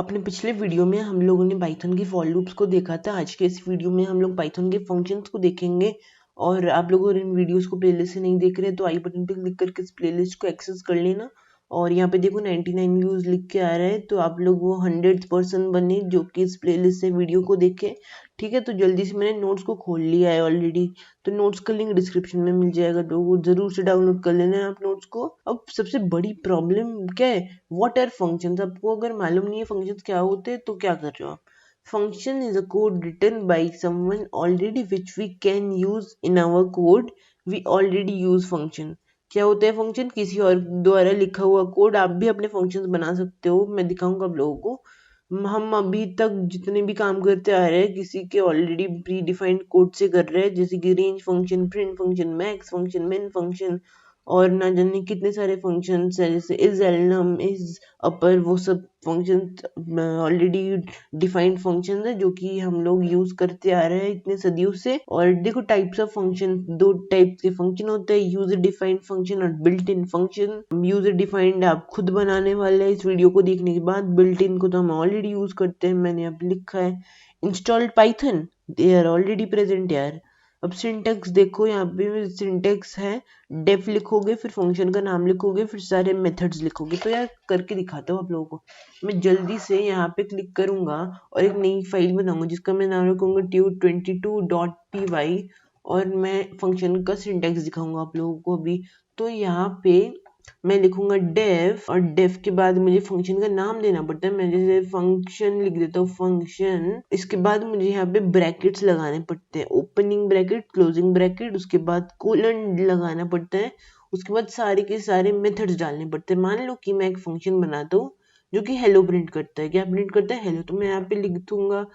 अपने पिछले वीडियो में हम लोगों ने पाइथन की फॉर लूप्स को देखा था। आज के इस वीडियो में हम लोग पाइथन के फंक्शंस को देखेंगे। और आप लोग अगर इन वीडियोस को प्लेलिस्ट से नहीं देख रहे तो आई बटन पे क्लिक करके इस प्लेलिस्ट को एक्सेस कर लेना। और यहाँ पे देखो 99 व्यूज लिख के आ रहा है, तो आप लोग वो 100th पर्सन बने जो कि इस प्लेलिस्ट से वीडियो को देखे। ठीक है, तो जल्दी से मैंने नोट्स को खोल लिया है ऑलरेडी, तो नोट्स का लिंक डिस्क्रिप्शन में मिल जाएगा, तो वो जरूर से डाउनलोड कर लेना है आप नोट्स को। अब सबसे बड़ी प्रॉब्लम क्या है, व्हाट आर फंक्शंस। आपको अगर मालूम नहीं है फंक्शंस क्या होते हैं तो क्या कर रहे हो आप। Function is a code written by someone already which we can use in our code. We already use function. क्या होता है फंक्शन, किसी और द्वारा लिखा हुआ कोड। आप भी अपने फंक्शंस बना सकते हो, मैं दिखाऊंगा आप लोगों को। हम अभी तक जितने भी काम करते आ रहे हैं किसी के ऑलरेडी प्री डिफाइंड कोड से कर रहे हैं, जैसे कि range function, print function, max function, main function और ना जाने कितने सारे फंक्शंस हैं, जैसे इज एलनम, इज अपर, वो सब फंक्शन ऑलरेडी डिफाइंड फंक्शंस है जो कि हम लोग यूज करते आ रहे हैं इतने सदियों से। और देखो टाइप्स ऑफ फंक्शन, दो टाइप के फंक्शन होते हैं, यूजर डिफाइंड फंक्शन और built in function. User defined आप खुद बनाने वाले हैं इस वीडियो को देखने के बाद। बिल्ट इन को तो हम ऑलरेडी यूज करते हैं, मैंने अब लिखा है installed python, they are already present यार। अब सिंटेक्स देखो, यहाँ पे सिंटेक्स है, डेफ लिखोगे, फिर फंक्शन का नाम लिखोगे, फिर सारे मेथड्स लिखोगे। तो यार करके दिखाता हूँ आप लोगों को। मैं जल्दी से यहाँ पे क्लिक करूंगा और एक नई फाइल बनाऊंगा जिसका मैं नाम रखूंगा tut22.py और मैं फंक्शन का सिंटेक्स दिखाऊंगा आप लोगों को अभी। तो यहाँ पे मैं लिखूंगा डेफ, और डेफ के बाद मुझे फंक्शन का नाम देना पड़ता है। मैं जैसे फंक्शन लिख देता हूँ, फंक्शन। इसके बाद मुझे यहाँ पे ब्रैकेट्स लगाने पड़ते हैं, ओपनिंग ब्रैकेट, क्लोजिंग ब्रैकेट, उसके बाद कोलन लगाना पड़ता है। उसके बाद सारे के सारे मेथड्स डालने पड़ते हैं। मान लो कि मैं एक फंक्शन बनाता हूँ जो कि हेलो प्रिंट करता है। क्या प्रिंट करता है? हेलो। तो मैं यहाँ पे लिख दूंगा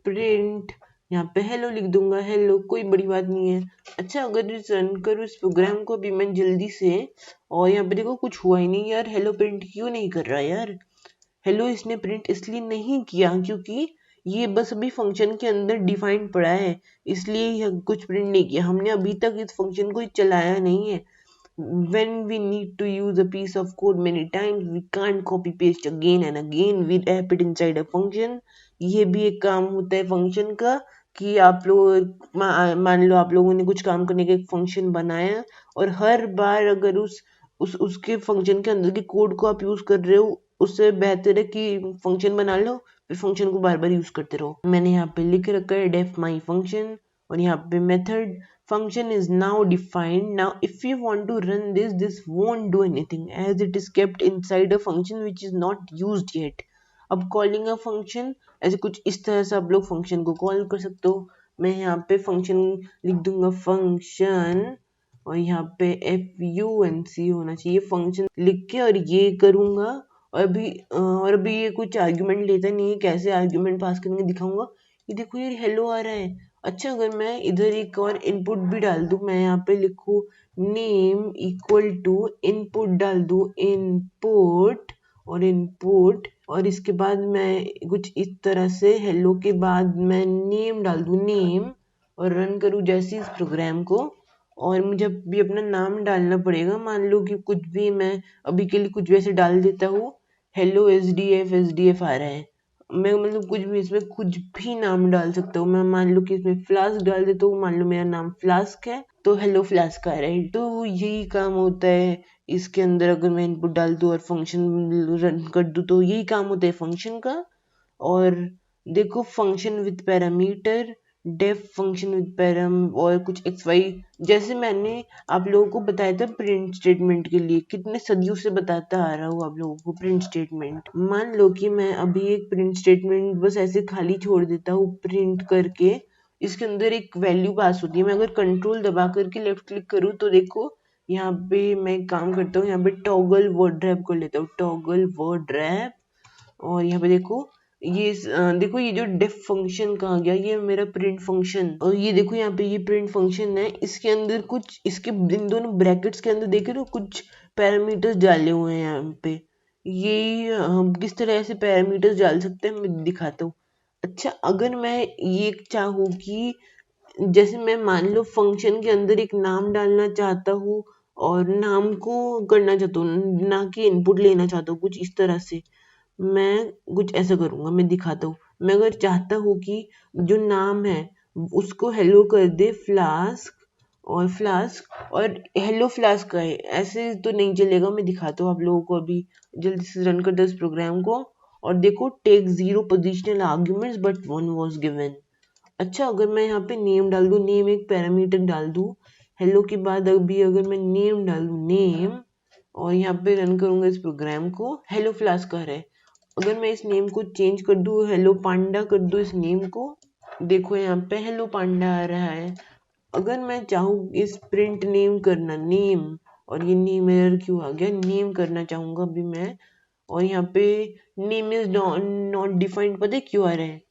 प्रिंट, यहाँ पे हेलो लिख दूंगा, हेलो, कोई बड़ी बात नहीं है। अच्छा, अगर रन करूँ इस प्रोग्राम को अभी मैं जल्दी से, और यहाँ पे देखो कुछ हुआ ही नहीं यार। हेलो प्रिंट क्यों नहीं कर रहा यार? हेलो इसने प्रिंट इसलिए नहीं किया क्योंकि ये बस अभी फंक्शन के अंदर डिफाइंड पड़ा है, इसलिए यह कुछ प्रिंट नहीं किया। हमने अभी तक इस फंक्शन को चलाया नहीं है। When we need to use a piece of code many times, we can't copy paste again and again. We wrap it inside a function. ये भी एक काम होता है फंक्शन का कि आप लोग मान लो आप लोगों ने कुछ काम करने का एक फंक्शन बनाया और हर बार अगर उसके फंक्शन के अंदर के कोड को आप यूज कर रहे हो, उससे बेहतर है कि फंक्शन बना लो, फिर फंक्शन को बार बार यूज करते रहो। मैंने यहाँ पे लिख रखा है डेफ माई फंक्शन, और यहाँ पे method function is now defined. Now if you want to run this won't do anything as it is kept inside a function which is not used yet. अब calling a function ऐसे कुछ इस तरह से आप लोग फंक्शन को call कर सकते हो। मैं यहाँ पे फंक्शन लिख दूंगा फंक्शन, और यहाँ पे func होना चाहिए फंक्शन लिख के, और ये करूंगा। और अभी ये कुछ आर्ग्यूमेंट लेता नहीं है, कैसे आर्ग्यूमेंट पास करेंगे दिखाऊंगा। ये देखो ये हेलो आ रहा है। अच्छा, अगर मैं इधर एक और इनपुट भी डाल दूं, मैं यहाँ पे लिखूं नेम इक्वल टू इनपुट, डाल दूं इनपुट और इनपुट, और इसके बाद मैं कुछ इस तरह से हेलो के बाद मैं नेम डाल दूं नेम, और रन करूं जैसे इस प्रोग्राम को। और मुझे भी अपना नाम डालना पड़ेगा। मान लो कि कुछ भी मैं अभी के लिए कुछ वैसे डाल देता हूँ, हेलो एसडीएफ आ रहा है। मैं मतलब कुछ भी इसमें कुछ भी नाम डाल सकता हूँ। मैं मान लो कि इसमें फ्लास्क डाल देता हूँ, मान लो मेरा नाम फ्लास्क है तो हेलो फ्लास्क आ रहा है। तो यही काम होता है इसके अंदर। अगर मैं इनपुट डाल दूँ और फंक्शन रन कर दूँ तो यही काम होता है फंक्शन का। और देखो function with parameter, def function with param, और कुछ एक्स वाई, जैसे मैंने आप लोगों को बताया था प्रिंट स्टेटमेंट के लिए, कितने सदियों से बताता आ रहा हूँ आप लोगों को प्रिंट स्टेटमेंट। मान लो कि मैं अभी एक प्रिंट स्टेटमेंट बस ऐसे खाली छोड़ देता हूँ प्रिंट करके, इसके अंदर एक वैल्यू पास होती है। मैं अगर कंट्रोल दबा करके लेफ्ट क्लिक करूँ तो देखो यहाँ पे मैं काम करता हूँ, यहाँ पे टॉगल वर्ड रैप कर लेता हूँ, टॉगल वर्ड रैप। और यहाँ पे देखो ये देखो ये जो डेफ फंक्शन कहा गया, ये मेरा प्रिंट फंक्शन। और ये देखो यहाँ पे ये प्रिंट फंक्शन है, इसके अंदर कुछ इसके इन दोनों ब्रैकेट्स के अंदर देख रहे हो कुछ पैरामीटर्स डाले हुए हैं यहाँ पे। ये हम किस तरह से पैरामीटर्स डाल सकते हैं मैं दिखाता हूँ। अच्छा, अगर मैं ये चाहूँ कि जैसे मैं मान लो फंक्शन के अंदर एक नाम डालना चाहता हूँ और नाम को करना चाहता हूँ, ना कि इनपुट लेना चाहता हूँ, कुछ इस तरह से। मैं कुछ ऐसा करूँगा, मैं दिखाता हूँ। मैं अगर चाहता हूँ कि जो नाम है उसको हेलो कर दे फ्लास्क और हेलो फ्लास्क कहे, ऐसे तो नहीं चलेगा। मैं दिखाता हूँ आप लोगों को, अभी जल्दी से रन कर दो इस प्रोग्राम को। और देखो, take 0 positional arguments but 1 was given. अच्छा, अगर मैं यहाँ पे नेम डाल दूँ, नेम एक पैरामीटर डाल दूँ, हेलो के बाद अभी अगर मैं नेम डाल दूँ नेम, और यहाँ पे रन करूँगा इस प्रोग्राम को, हेलो फ्लास्क कह रहा है। अगर मैं इस नेम को चेंज कर दूँ, हेलो पांडा कर दूँ इस नेम को, देखो यहाँ पे हेलो पांडा आ रहा है। अगर मैं चाहूँ इस प्रिंट नेम करना नेम, और ये नेम एरर क्यों आ गया, नेम करना चाहूँगा अभी मैं, और यहाँ पे नेम इज नॉट डिफाइंड, पता है क्यों आ रहा है?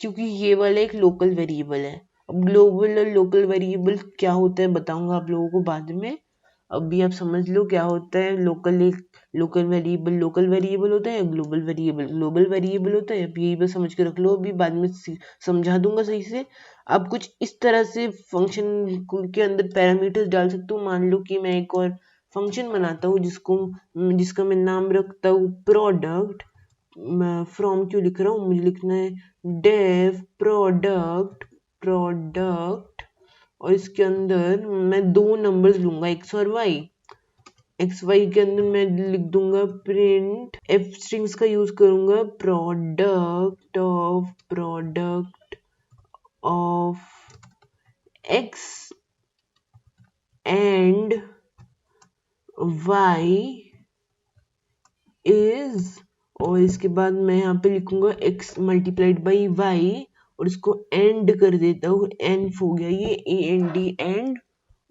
क्योंकि ये वाला एक लोकल वेरिएबल है। अब ग्लोबल और लोकल वेरिएबल क्या होता है बताऊंगा आप लोगों को बाद में। अभी आप समझ लो क्या होता है लोकल, एक लोकल वेरिएबल होता है, ग्लोबल वेरिएबल होता है। अब यही बस समझ के रख लो, अभी बाद में समझा दूंगा सही से। आप कुछ इस तरह से फंक्शन के अंदर पैरामीटर्स डाल सकते हो। मान लो कि मैं एक और फंक्शन बनाता हूँ जिसका मैं नाम रखता हूँ प्रोडक्ट। मैं फ्रॉम क्यों लिख रहा हूँ, मुझे लिखना है डेव प्रोडक्ट, और इसके अंदर मैं दो नंबर्स लूंगा, एक्स और वाई। एक्स वाई के अंदर मैं लिख दूंगा प्रिंट, एफ स्ट्रिंग्स का यूज करूंगा, product of x and y is, और इसके बाद मैं यहाँ पे लिखूंगा x मल्टीप्लाइड बाई वाई, और इसको एंड कर देता हूँ, एन हो गया ये AND एंड।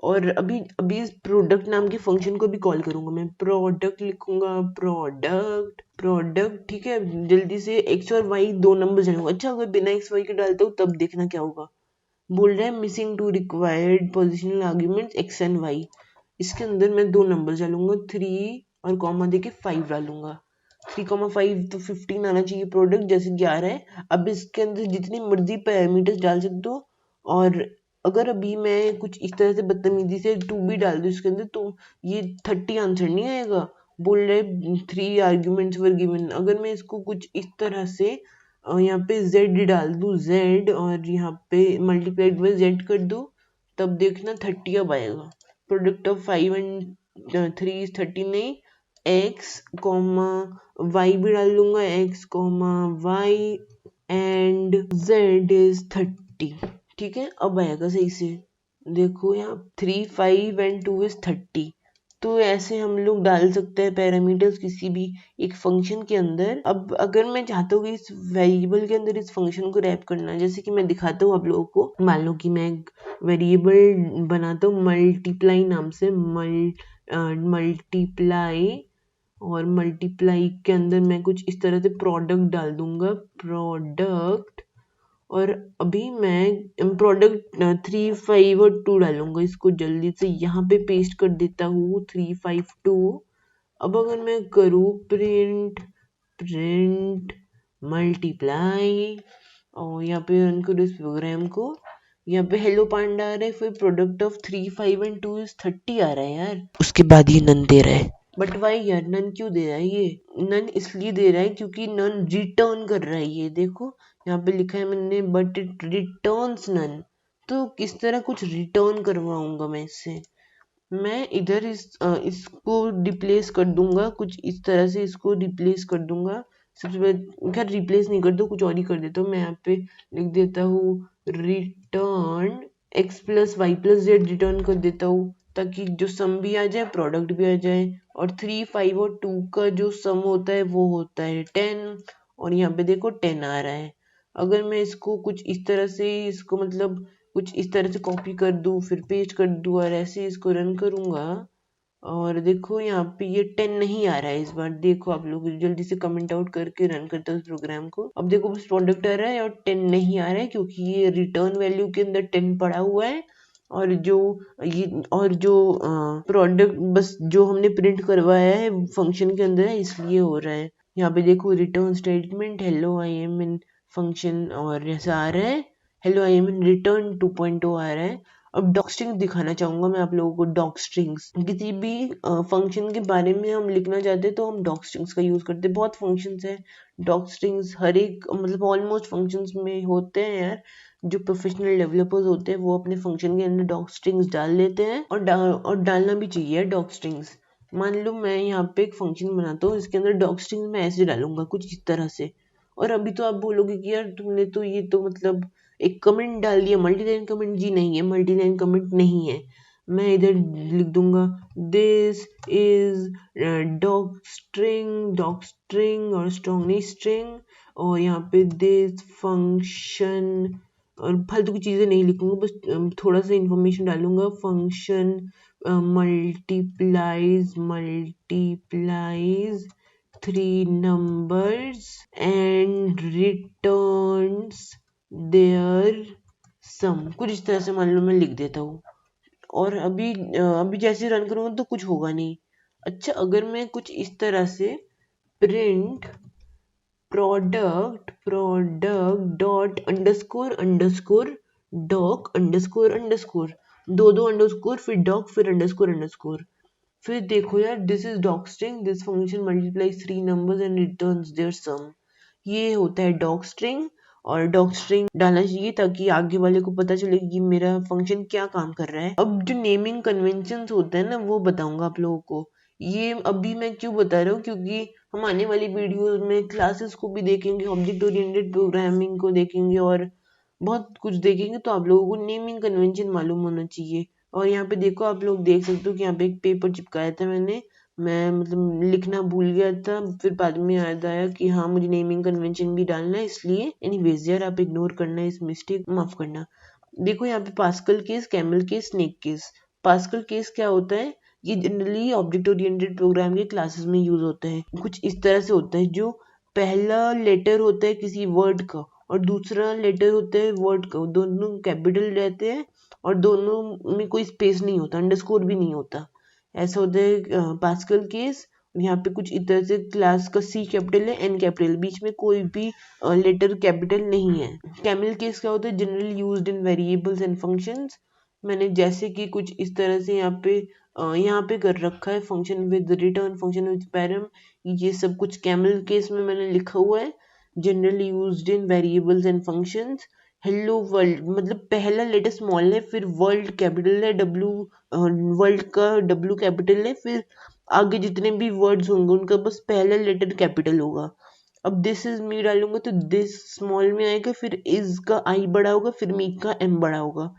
और अभी अभी इस प्रोडक्ट नाम के फंक्शन को भी कॉल करूंगा, मैं प्रोडक्ट लिखूंगा, प्रोडक्ट ठीक है। जल्दी से x और y दो नंबर जाऊंगा। अच्छा, अगर बिना x y के डालता हूँ तब देखना क्या होगा। बोल रहा है missing two required positional arguments x and y। इसके अंदर मैं दो नंबर डालूंगा, 3 और कॉमा देके 5 डालूंगा। 3,5 तो 15 आना चाहिए प्रोडक्ट, जैसे 11 है। अब इसके अंदर जितनी मर्जी पैरामीटर्स डाल सकते हो। और अगर अभी मैं कुछ इस तरह से बदतमीजी से 2 भी डाल दूँ इसके अंदर, तो ये 30 आंसर नहीं आएगा। बोल रहे 3 आर्ग्यूमेंट्स वर गिवन। अगर मैं इसको कुछ इस तरह से यहाँ पे z डाल दूँ, z, और यहाँ पे मल्टीप्लाइड बाई z कर दूँ, तब देखना 30 अब आएगा। प्रोडक्ट ऑफ 5 एंड 3 इज 30 नहीं, एक्स कॉमा वाई भी डाल दूंगा, x comma y and z is 30। ठीक है, अब आएगा सही से। देखो यहाँ 3, 5 एंड 2 इज 30। तो ऐसे हम लोग डाल सकते हैं पैरामीटर्स किसी भी एक फंक्शन के अंदर। अब अगर मैं चाहता हूँ कि इस वेरिएबल के अंदर इस फंक्शन को रैप करना है, जैसे कि मैं दिखाता हूँ आप लोगों को। मान लो कि मैं एक वेरिएबल बनाता हूँ मल्टीप्लाई नाम से, मल्टीप्लाई, और मल्टीप्लाई के अंदर मैं कुछ इस तरह से प्रोडक्ट डाल दूंगा, प्रोडक्ट। और अभी मैं प्रोडक्ट 3, 5 और 2 डालूंगा। इसको जल्दी से यहाँ पे पेस्ट कर देता हूँ, 3, 5, 2। अब अगर मैं करूँ प्रिंट मल्टीप्लाई, और यहाँ पे रन करूँ इस प्रोग्राम को, यहाँ पे हेलो पांडा आ रहा है, फिर प्रोडक्ट ऑफ 3, 5 एंड 2 इज 30 आ रहा है यार। उसके बाद ये नन दे रहा है। बट वाई यार, नन क्यों दे रहा है ये? नन इसलिए दे रहा है क्योंकि नन रिटर्न कर रहा है। ये देखो यहाँ पे लिखा है मैंने, बट इट रिटर्न्स नन। तो किस तरह कुछ रिटर्न करवाऊंगा मैं इससे? मैं इधर इसको रिप्लेस कर दूंगा, कुछ इस तरह से इसको रिप्लेस कर दूंगा। सबसे पहले खैर रिप्लेस नहीं कर दो, कुछ और ही कर देता हूँ। मैं यहाँ पे लिख देता हूँ return x plus y plus z return कर देता हूँ, ताकि जो सम भी आ जाए प्रोडक्ट भी आ जाए। और 3, 5 और 2 का जो सम होता है वो होता है 10, और यहाँ पे देखो 10 आ रहा है। अगर मैं इसको कुछ इस तरह से, इसको मतलब कुछ इस तरह से कॉपी कर दूँ, फिर पेस्ट कर दूँ, और ऐसे इसको रन करूँगा, और देखो यहाँ पे ये 10 नहीं आ रहा है इस बार। देखो आप लोग जल्दी से कमेंट आउट करके रन करते हो इस प्रोग्राम को। अब देखो बस प्रोडक्ट आ रहा है और 10 नहीं आ रहा है, क्योंकि ये रिटर्न वैल्यू के अंदर 10 पड़ा हुआ है। और जो प्रोडक्ट बस जो हमने प्रिंट करवाया है फंक्शन के अंदर है, इसलिए हो रहा है। यहाँ पे देखो return statement hello I am in function, और ऐसा आ रहा है hello I am in return 2.0 आ रहा है। अब डॉक स्ट्रिंग दिखाना चाहूंगा मैं आप लोगों को। डॉक स्ट्रिंग्स, किसी भी फंक्शन के बारे में हम लिखना चाहते हैं तो हम डॉक स्ट्रिंग्स का यूज करते हैं। बहुत फंक्शंस हैं, डॉक स्ट्रिंग्स हर एक मतलब ऑलमोस्ट फंक्शंस में होते हैं यार। जो प्रोफेशनल डेवलपर्स होते हैं वो अपने फंक्शन के अंदर डॉक स्ट्रिंग्स डाल लेते हैं, और डालना भी चाहिए डॉक स्ट्रिंग्स। मान लो मैं यहाँ पे एक फंक्शन बनाता हूँ, इसके अंदर डॉक स्ट्रिंग मैं ऐसे डालूंगा कुछ इस तरह से। और अभी तो आप बोलोगे कि यार तुमने तो ये तो मतलब एक कमेंट डाल दिया, मल्टीलाइन कमेंट। जी नहीं है, मल्टीलाइन कमेंट नहीं है। मैं इधर लिख दूंगा दिस इज डॉक स्ट्रिंग और स्ट्रॉन्ग नहीं स्ट्रिंग, और यहाँ पे दिस फंक्शन, और फालतू की चीजें नहीं लिखूंगा, बस थोड़ा सा इंफॉर्मेशन डालूंगा। Function multiplies 3 numbers and returns their sum, कुछ इस तरह से मान लो मैं लिख देता हूँ। और अभी जैसे रन करूँगा तो कुछ होगा नहीं। अच्छा, अगर मैं कुछ इस तरह से print product dot underscore doc underscore दो अंडरस्कोर फिर डॉक फिर अंडरस्कोर, फिर देखो यार, this is doc string, this function multiplies 3 numbers and returns their sum. ये होता है डॉक स्ट्रिंग। और डॉक स्ट्रिंग डालना चाहिए ताकि आगे वाले को पता चले कि मेरा फंक्शन क्या काम कर रहा है। अब जो नेमिंग कन्वेंशंस होते हैं ना, वो बताऊंगा आप लोगों को। ये अभी मैं क्यों बता रहा हूँ, क्योंकि हम आने वाली वीडियोस में क्लासेस को भी देखेंगे, ऑब्जेक्ट ओरिएंटेड प्रोग्रामिंग को देखेंगे और बहुत कुछ देखेंगे, तो आप लोगों को नेमिंग कन्वेंशन मालूम होना चाहिए। और यहाँ पे देखो, आप लोग देख सकते हो कि यहाँ पे एक पेपर चिपकाया था मैं मतलब लिखना भूल गया था, फिर बाद में याद आया कि हाँ मुझे नेमिंग कन्वेंशन भी डालना है, इसलिए एनीवेज यार आप इग्नोर करना, इस मिस्टेक माफ करना। देखो यहाँ पे pascal case, camel case, snake case. Pascal case क्या होता है, ये जनरली ऑब्जेक्ट ओरिएंटेड प्रोग्राम के क्लासेस में यूज होता है। कुछ इस तरह से होता है, जो पहला लेटर होता है किसी वर्ड का और दूसरा लेटर होता है वर्ड का, दोनों कैपिटल रहते हैं और दोनों में कोई स्पेस नहीं होता, अंडरस्कोर भी नहीं होता। ऐसा होता है पास्कल केस। यहाँ पे कुछ इस तरह से क्लास का सी कैपिटल है, एन कैपिटल, बीच में कोई भी लेटर कैपिटल नहीं है। कैमल केस क्या होता है, generally used in variables and functions. मैंने जैसे कि कुछ इस तरह से यहाँ पे कर रखा है, function with return, function with param, ये सब कुछ कैमल केस में मैंने लिखा हुआ है। Generally used in variables and functions. Hello world, मतलब पहला लेटर स्मॉल है, फिर वर्ल्ड कैपिटल है, डब्ल्यू वर्ल्ड का डब्ल्यू कैपिटल है, फिर आगे जितने भी वर्ड्स होंगे उनका बस पहला लेटर कैपिटल होगा। अब दिस इज मी डालूंगा तो दिस स्मॉल में आएगा, फिर इज का आई बड़ा होगा, फिर मी का एम बड़ा होगा।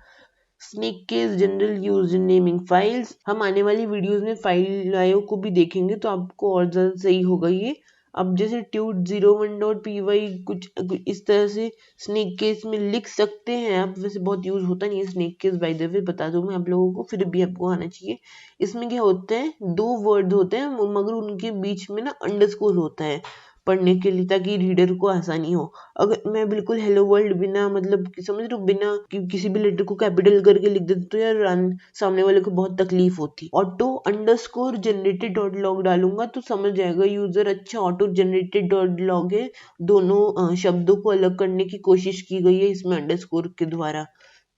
Snake case general use in naming files. हम आने वाली वीडियोस में फाइल आयो को भी देखेंगे तो आपको और ज्यादा सही होगा ये। अब जैसे tut01.py कुछ इस तरह से स्नेक केस में लिख सकते हैं आप, वैसे बहुत यूज होता नहीं है snake case, by the way बता दूं मैं आप लोगों को, फिर भी आपको आना चाहिए। इसमें क्या होते हैं, 2 वर्ड होते हैं मगर उनके बीच में ना अंडरस्कोर होता है पढ़ने के लिए, ताकि रीडर को आसानी हो। अगर मैं बिल्कुल हेलो वर्ल्ड बिना मतलब समझ रहे हो, बिना किसी भी लेटर को कैपिटल करके लिख देते तो यार सामने वाले को बहुत तकलीफ होती। Auto underscore generated dot log डालूंगा तो समझ जाएगा यूजर, अच्छा ऑटो जनरेटेड डॉट लॉग है, दोनों शब्दों को अलग करने की कोशिश की गई है इसमें अंडरस्कोर के द्वारा।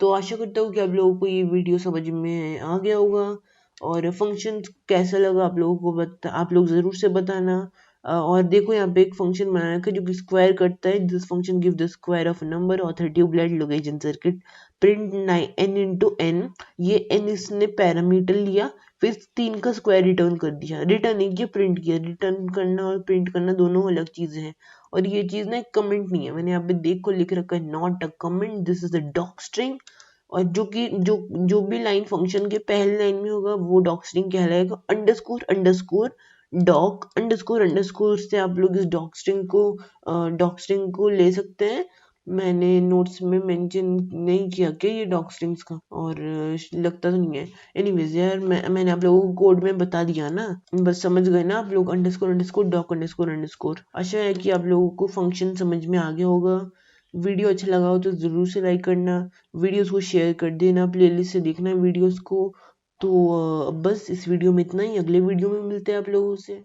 तो आशा करता हूँ कि आप लोगों को ये वीडियो समझ में आ गया होगा। और फंक्शन कैसा लगा आप लोगों को आप लोग जरूर से बताना। और देखो यहाँ पे एक फंक्शन बनाया है जो कि स्क्वायर करता है। This function give the square of number author tubelight location circuit print n into n। ये n इसने पैरामीटर लिया, फिर 3 का स्क्वायर रिटर्न कर दिया। रिटर्न नहीं किया, प्रिंट किया। रिटर्न करना और प्रिंट करना दोनों अलग चीजें हैं। और ये चीज ना एक कमेंट नहीं है, मैंने यहाँ पे देखो लिख रखा है not a comment, this is the doc string. और जो भी लाइन फंक्शन के पहले लाइन में होगा वो डॉक स्ट्रिंग कहलाएगा। अंडरस्कोर डॉक अंडरस्कोर से आप लोग इस डॉक स्ट्रिंग को ले सकते हैं। मैंने नोट्स में मेंशन नहीं किया कि ये डॉक स्ट्रिंग्स का, और लगता तो नहीं है। एनीवेज यार मैंने आप लोगों को कोड में बता दिया ना, बस समझ गए ना आप लोग। Underscore doc underscore. आशा है कि आप लोगों को फंक्शन समझ में आ गया होगा। वीडियो अच्छा लगा हो तो जरूर से लाइक करना, वीडियोस को शेयर कर देना, प्लेलिस्ट से देखना वीडियोस को। तो बस इस वीडियो में इतना ही, अगले वीडियो में मिलते हैं आप लोगों से।